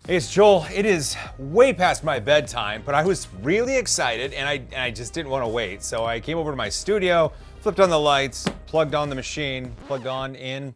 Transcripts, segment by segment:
Hey, it's Joel. It is way past my bedtime, but I was really excited and I just didn't want to wait. So I came over to my studio, flipped on the lights, plugged on the machine, plugged on in.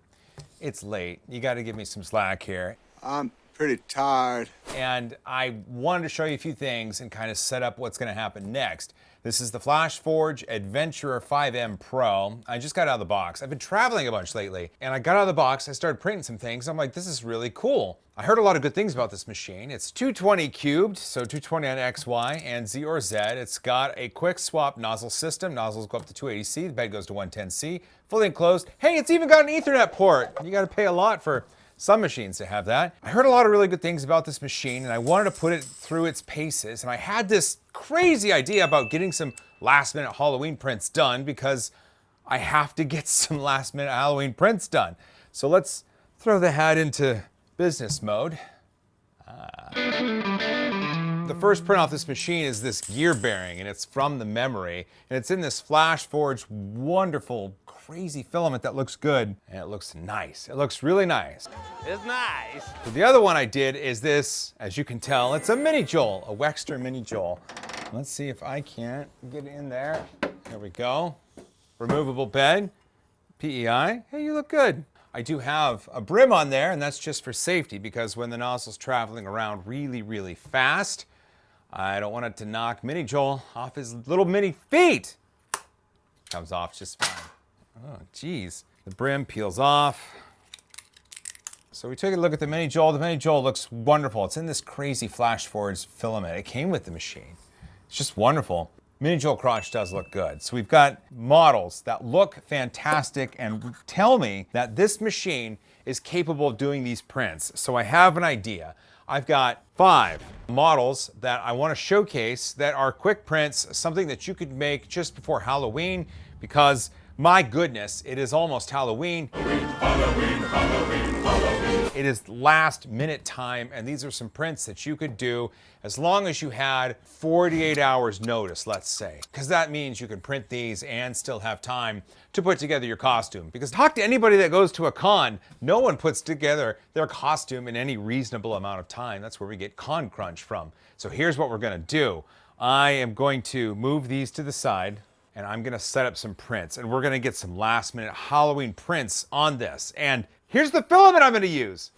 It's late. You got to give me some slack here. I'm pretty tired. And I wanted to show you a few things and kind of set up what's going to happen next. This is the Flashforge Adventurer 5M Pro. I just got out of the box. I've been traveling a bunch lately, and I got out of the box, I started printing some things. I'm like, this is really cool. I heard a lot of good things about this machine. It's 220 cubed, so 220 on X, Y, and Z or Z. It's got a quick swap nozzle system. Nozzles go up to 280C, the bed goes to 110C, fully enclosed. Hey, it's even got an Ethernet port. You gotta pay a lot for some machines to have that. I heard a lot of really good things about this machine and I wanted to put it through its paces. And I had this crazy idea about getting some last minute Halloween prints done because I have to get some last minute Halloween prints done. So let's throw the hat into business mode. The first print off this machine is this gear bearing and it's from the memory. And it's in this Flashforge wonderful, crazy filament that looks good. And it looks nice. It looks really nice. It's nice. So the other one I did is this, as you can tell, it's a mini Joel, a Wexter mini Joel. Let's see if I can't get in there. There we go. Removable bed, PEI. Hey, you look good. I do have a brim on there, and that's just for safety because when the nozzle's traveling around really, really fast, I don't want it to knock Mini Joel off his little mini feet. Comes off just fine. Oh, geez. The brim peels off. So we took a look at the Mini Joel. The Mini Joel looks wonderful. It's in this crazy Flashforge filament. It came with the machine. It's just wonderful. Mini Joel crotch does look good. So we've got models that look fantastic and tell me that this machine is capable of doing these prints. So I have an idea. I've got 5 models that I want to showcase that are quick prints, something that you could make just before Halloween because my goodness, it is almost Halloween. Halloween, Halloween, Halloween. It is last minute time, and these are some prints that you could do as long as you had 48 hours notice, let's say. Because that means you can print these and still have time to put together your costume. Because talk to anybody that goes to a con, no one puts together their costume in any reasonable amount of time. That's where we get con crunch from. So here's what we're gonna do. I am going to move these to the side, and I'm gonna set up some prints, and we're gonna get some last minute Halloween prints on this. And here's the filament I'm gonna use.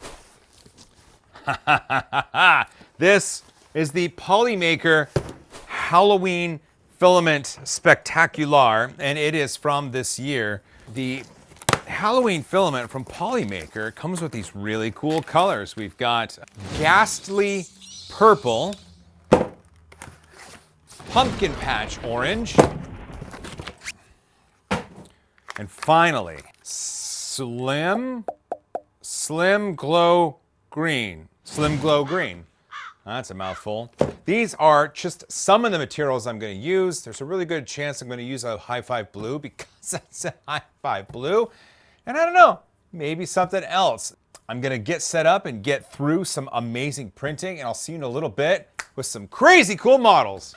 This is the Polymaker Halloween Filament Spectacular, and it is from this year. The Halloween filament from Polymaker comes with these really cool colors. We've got ghastly purple, pumpkin patch orange, and finally, slim glow green. Slim glow green. That's a mouthful. These are just some of the materials I'm going to use. There's a really good chance I'm going to use a high five blue because that's a high five blue. And I don't know, maybe something else. I'm going to get set up and get through some amazing printing, and I'll see you in a little bit with some crazy cool models.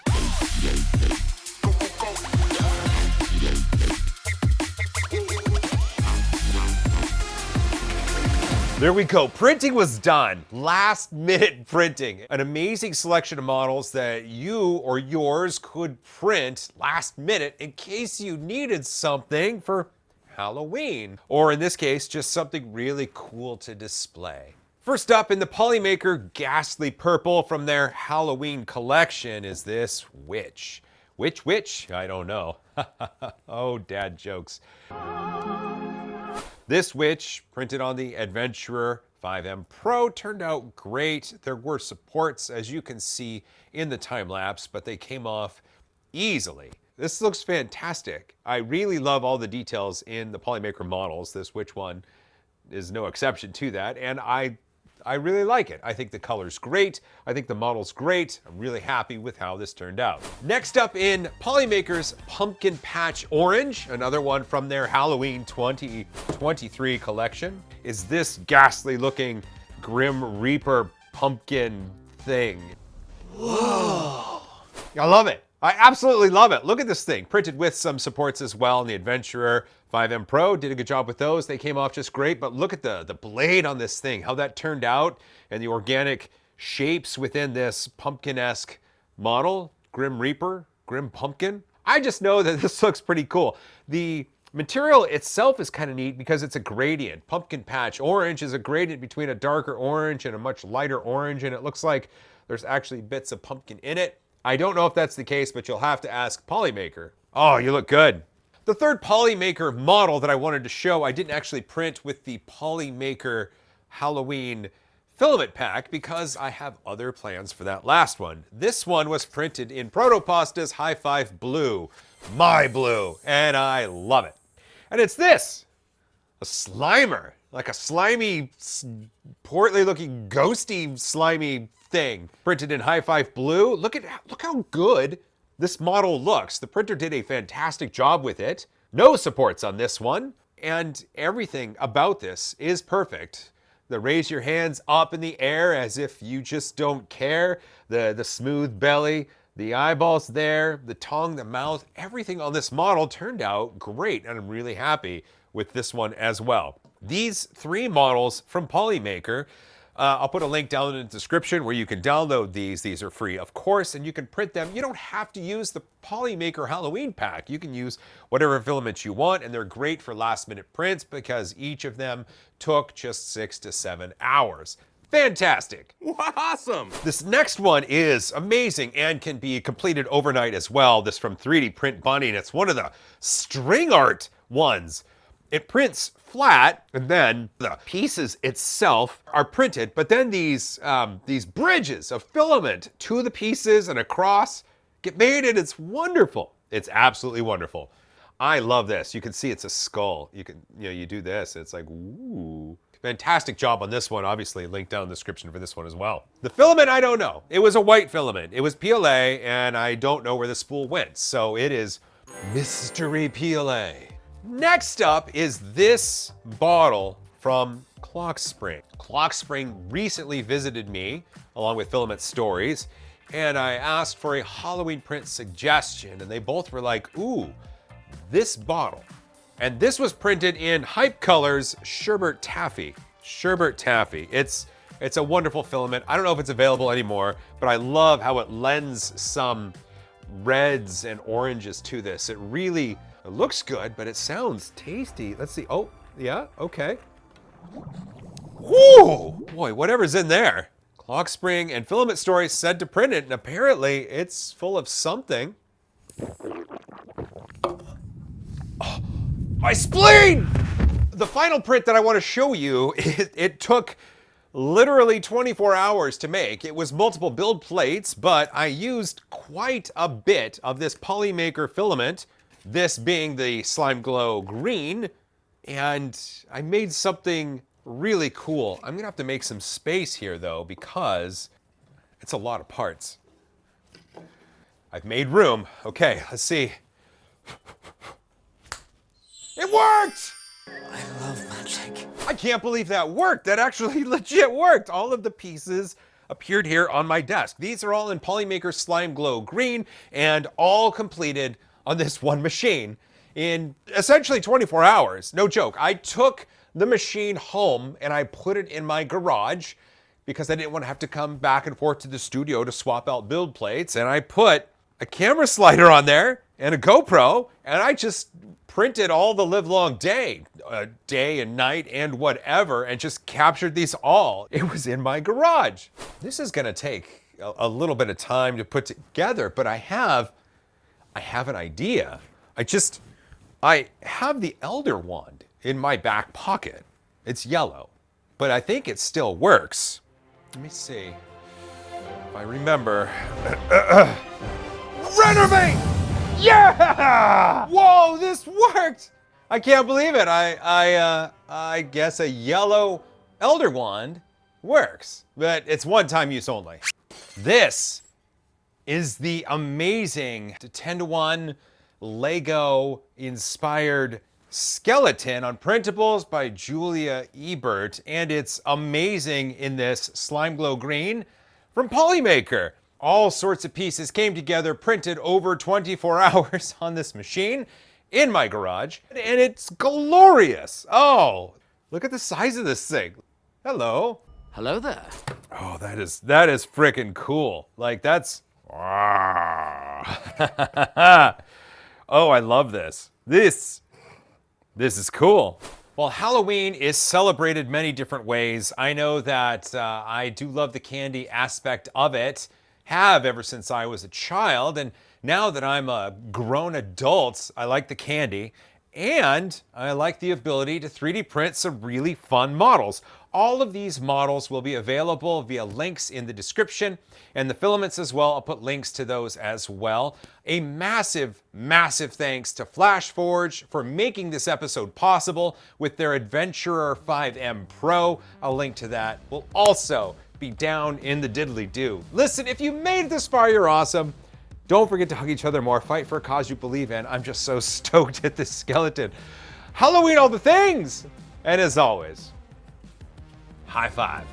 There we go. Printing was done. Last minute printing. An amazing selection of models that you or yours could print last minute in case you needed something for Halloween. Or in this case, just something really cool to display. First up in the Polymaker Ghastly Purple from their Halloween collection is this witch. Which? I don't know. Oh, dad jokes. This witch, printed on the Adventurer 5M Pro, turned out great. There were supports, as you can see in the time lapse, but they came off easily. This looks fantastic. I really love all the details in the Polymaker models. This witch one is no exception to that, and I really like it. I think the color's great. I think the model's great. I'm really happy with how this turned out. Next up in Polymaker's Pumpkin Patch Orange, another one from their Halloween 2023 collection, is this ghastly looking Grim Reaper pumpkin thing. Whoa. I love it. I absolutely love it. Look at this thing. Printed with some supports as well in the Adventurer 5M Pro. Did a good job with those. They came off just great, but look at the blade on this thing, how that turned out, and the organic shapes within this pumpkin-esque model, Grim Reaper, Grim Pumpkin. I just know that this looks pretty cool. The material itself is kind of neat because it's a gradient. Pumpkin Patch Orange is a gradient between a darker orange and a much lighter orange, and it looks like there's actually bits of pumpkin in it. I don't know if that's the case, but you'll have to ask Polymaker. Oh, you look good. The third Polymaker model that I wanted to show, I didn't actually print with the Polymaker Halloween filament pack because I have other plans for that last one. This one was printed in Protopasta's High Five Blue, my blue, and I love it. And it's this, a Slimer, like a slimy, portly looking, ghosty, slimy thing. Printed in High Five Blue. Look how good this model looks. The printer did a fantastic job with it. No supports on this one, and everything about this is perfect. The raise your hands up in the air as if you just don't care. The smooth belly, the eyeballs there, the tongue, the mouth, everything on this model turned out great, and I'm really happy with this one as well. These three models from Polymaker, I'll put a link down in the description where you can download these. These are free, of course, and you can print them. You don't have to use the Polymaker Halloween pack. You can use whatever filaments you want, and they're great for last-minute prints because each of them took just 6 to 7 hours. Fantastic. Awesome. This next one is amazing and can be completed overnight as well. This from 3D Print Bunny, and it's one of the string art ones. It prints flat, and then the pieces itself are printed, but then these bridges of filament to the pieces and across get made, and it's wonderful. It's absolutely wonderful. I love this. You can see it's a skull. You do this, it's like, ooh. Fantastic job on this one. Obviously, link down in the description for this one as well. The filament, I don't know. It was a white filament. It was PLA, and I don't know where the spool went. So it is mystery PLA. Next up is this bottle from Clockspring. Clockspring recently visited me, along with Filament Stories, and I asked for a Halloween print suggestion, and they both were like, ooh, this bottle. And this was printed in Hype Colors Sherbet Taffy. Sherbet Taffy. It's a wonderful filament. I don't know if it's available anymore, but I love how it lends some reds and oranges to this. It looks good, but it sounds tasty. Let's see. Oh, yeah, okay. Whoo! Boy, whatever's in there. Clockspring and Filament Stories said to print it, and apparently it's full of something. Oh, my spleen! The final print that I want to show you, it took literally 24 hours to make. It was multiple build plates, but I used quite a bit of this Polymaker filament, this being the Slime Glow Green, and I made something really cool. I'm gonna have to make some space here though, because it's a lot of parts. I've made room. Okay, let's see. It worked! I love magic. I can't believe that worked. That actually legit worked. All of the pieces appeared here on my desk. These are all in Polymaker Slime Glow Green and all completed on this one machine in essentially 24 hours. No joke. I took the machine home and I put it in my garage because I didn't want to have to come back and forth to the studio to swap out build plates. And I put a camera slider on there and a GoPro, and I just printed all the livelong day and night and whatever, and just captured these all. It was in my garage. This is gonna take a little bit of time to put together, but I have an idea. I have the Elder Wand in my back pocket. It's yellow, but I think it still works. Let me see if I remember. Renovate! Yeah! Whoa, this worked! I can't believe it. I guess a yellow Elder Wand works, but it's one-time use only. This is the amazing 10-to-1 Lego inspired skeleton on printables by Julia Ebert, and it's amazing in this Slime Glow Green from Polymaker. All sorts of pieces came together, printed over 24 hours on this machine in my garage, and it's glorious. Oh, look at the size of this thing. Hello. Hello there. Oh, that is freaking cool. Like that's oh, I love this. This is cool. Well, Halloween is celebrated many different ways. I know that I do love the candy aspect of it, have ever since I was a child, and now that I'm a grown adult, I like the candy, and I like the ability to 3D print some really fun models. All of these models will be available via links in the description, and the filaments as well. I'll put links to those as well. A massive, massive thanks to Flashforge for making this episode possible with their Adventurer 5M Pro. A link to that will also be down in the diddly-do. Listen, if you made it this far, you're awesome. Don't forget to hug each other more, fight for a cause you believe in. I'm just so stoked at this skeleton. Halloween, all the things! And as always, high five.